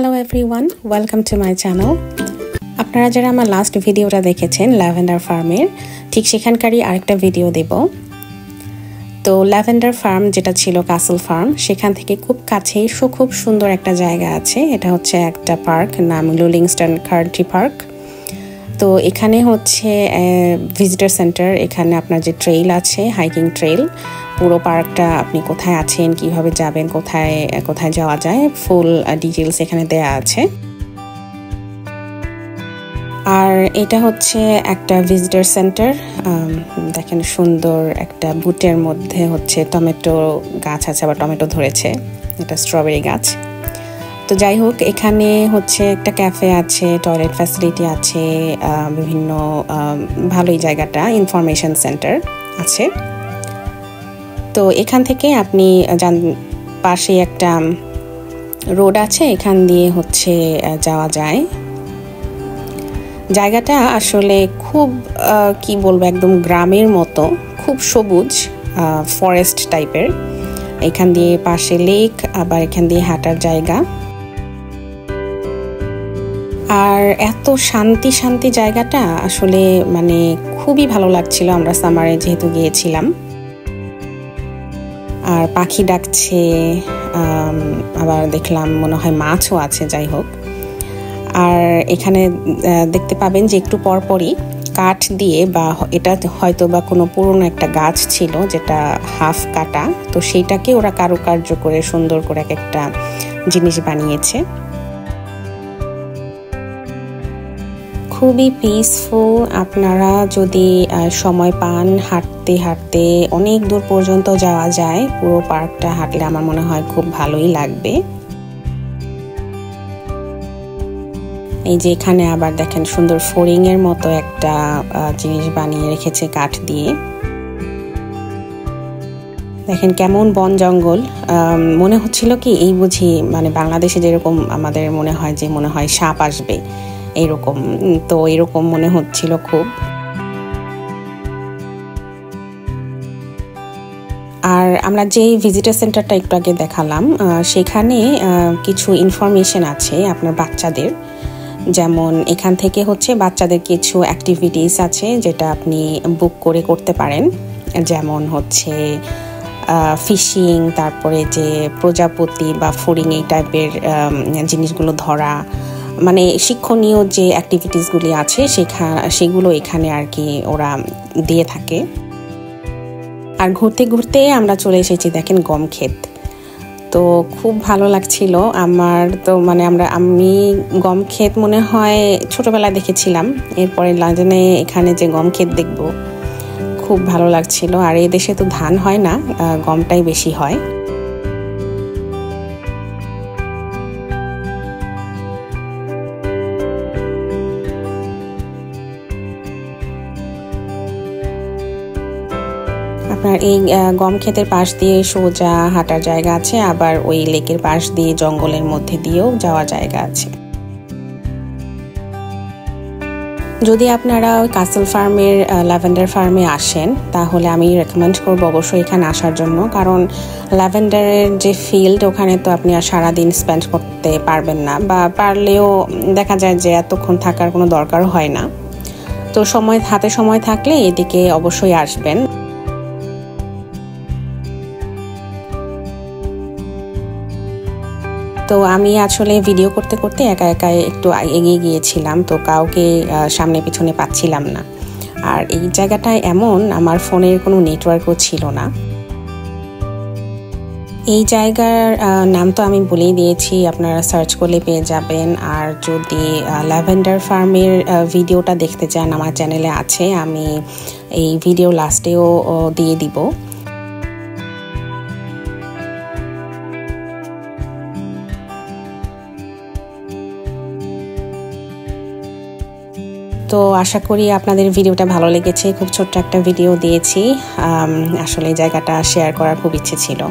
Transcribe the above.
Hello everyone, welcome to my channel. আপনারা যারা আমার লাস্ট ভিডিওটা দেখেছেন ল্যাভেন্ডার ফার্মের, ঠিক সেখানকারই আরেকটা ভিডিও দেব। তো ল্যাভেন্ডার ফার্ম যেটা ছিল ক্যাসল ফার্ম, সেখান থেকে খুব কাছেই খুব সুন্দর একটা জায়গা আছে। এটা হচ্ছে একটা পার্ক, নাম লুলিংস্টন কান্ট্রি পার্ক। তো এখানে হচ্ছে ভিজিটর সেন্টার। এখানে আপনার যে ট্রেইল আছে, হাইকিং ট্রেইল, পুরো পার্কটা আপনি কোথায় আছেন, কিভাবে যাবেন, কোথায় কোথায় যাওয়া যায়, ফুল ডিটেলস এখানে দেয়া আছে। আর এটা হচ্ছে একটা ভিজিটর সেন্টার। দেখেন সুন্দর একটা বুটের মধ্যে হচ্ছে টমেটো গাছ আছে, আবার টমেটো ধরেছে, এটা স্ট্রবেরি গাছ। তো যাই হোক, এখানে হচ্ছে একটা ক্যাফে আছে, টয়লেট ফ্যাসিলিটি আছে, বিভিন্ন ভালোই জায়গাটা, ইনফরমেশন সেন্টার আছে। তো এখান থেকে আপনি পাশে একটা রোড আছে, এখান দিয়ে হচ্ছে যাওয়া যায়। জায়গাটা আসলে খুব কি বলবো, একদম গ্রামের মতো, খুব সবুজ, ফরেস্ট টাইপের। এখান দিয়ে পাশে লেক, আবার এখান দিয়ে হাঁটার জায়গা। আর এত শান্তি শান্তি জায়গাটা আসলে মানে খুবই ভালো লাগছিল। আমরা সামারে যেহেতু গিয়েছিলাম। আর পাখি ডাকছে, আবার দেখলাম মনে হয় মাছও আছে। যাই হোক, আর এখানে দেখতে পাবেন যে একটু পরপরই কাঠ দিয়ে, বা এটা হয়তো বা কোনো পুরনো একটা গাছ ছিল যেটা হাফ কাটা, তো সেইটাকে ওরা কারুকার্য করে সুন্দর করে একটা জিনিস বানিয়েছে। খুবই পিসফুল। আপনারা যদি সময় পান, হাঁটতে হাঁটতে অনেক দূর পর্যন্ত যাওয়া যায়। পুরো পার্কটা হাঁটলে আমার মনে হয় খুব ভালোই লাগবে। এই যে এখানে আবার দেখেন সুন্দর ফড়িং এর মতো একটা জিনিস বানিয়ে রেখেছে কাঠ দিয়ে। দেখেন কেমন বন জঙ্গল। মনে হচ্ছিল কি এই বুঝি মানে বাংলাদেশে যেরকম আমাদের মনে হয় সাপ আসবে, এরকম। তো এরকম মনে হচ্ছিল খুব। আর আমরা যে ভিজিটর সেন্টারটা একটু আগে দেখালাম, সেখানে কিছু ইনফরমেশন আছে আপনার বাচ্চাদের। যেমন এখান থেকে হচ্ছে বাচ্চাদের কিছু অ্যাক্টিভিটিস আছে যেটা আপনি বুক করে করতে পারেন। যেমন হচ্ছে ফিশিং, তারপরে যে প্রজাপতি বা ফড়িং এই টাইপের জিনিসগুলো ধরা, মানে শিক্ষণীয় যে অ্যাক্টিভিটিসগুলি আছে সেগুলো এখানে আর কি ওরা দিয়ে থাকে। আর ঘুরতে ঘুরতে আমরা চলে এসেছি দেখেন গম ক্ষেত। তো খুব ভালো লাগছিল আমার। তো মানে আমি গম ক্ষেত মনে হয় ছোটবেলায় দেখেছিলাম, এরপরে লন্ডনে এখানে যে গম ক্ষেত দেখব, খুব ভালো লাগছিল। আর এই দেশে তো ধান হয় না, গমটাই বেশি হয়। আপনার এই গম ক্ষেতের পাশ দিয়ে সোজা হাঁটার জায়গা আছে, আবার ওই লেকের পাশ দিয়ে জঙ্গলের মধ্যে দিয়েও যাওয়ার জায়গা আছে। যদি আপনারা ক্যাসল ফার্মের ল্যাভেন্ডার ফার্মে আসেন, তাহলে আমি রেকমেন্ড করবো অবশ্যই এখানে আসার জন্য। কারণ ল্যাভেন্ডারের যে ফিল্ড, ওখানে তো আপনি আর সারাদিন স্পেন্ড করতে পারবেন না, বা পারলেও দেখা যায় যে এতক্ষণ থাকার কোনো দরকারও হয় না। তো হাতে সময় থাকলে এদিকে অবশ্যই আসবেন। তো আমি আসলে ভিডিও করতে করতে একা একা একটু এগিয়ে গিয়েছিলাম, তো কাউকে সামনে পিছনে পাচ্ছিলাম না। আর এই জায়গাটায় এমন, আমার ফোনের কোনো নেটওয়ার্কও ছিল না। এই জায়গার নাম তো আমি বলেই দিয়েছি, আপনারা সার্চ করলে পেয়ে যাবেন। আর যদি ল্যাভেন্ডার ফার্মের ভিডিওটা দেখতে চান, আমার চ্যানেলে আছে, আমি এই ভিডিও লাস্টেও দিয়ে দিব। তো আশা করি আপনাদের ভিডিওটা ভালো লেগেছে। খুব ছোট্ট একটা ভিডিও দিয়েছি, আসলে জায়গাটা শেয়ার করার খুব ইচ্ছে ছিল।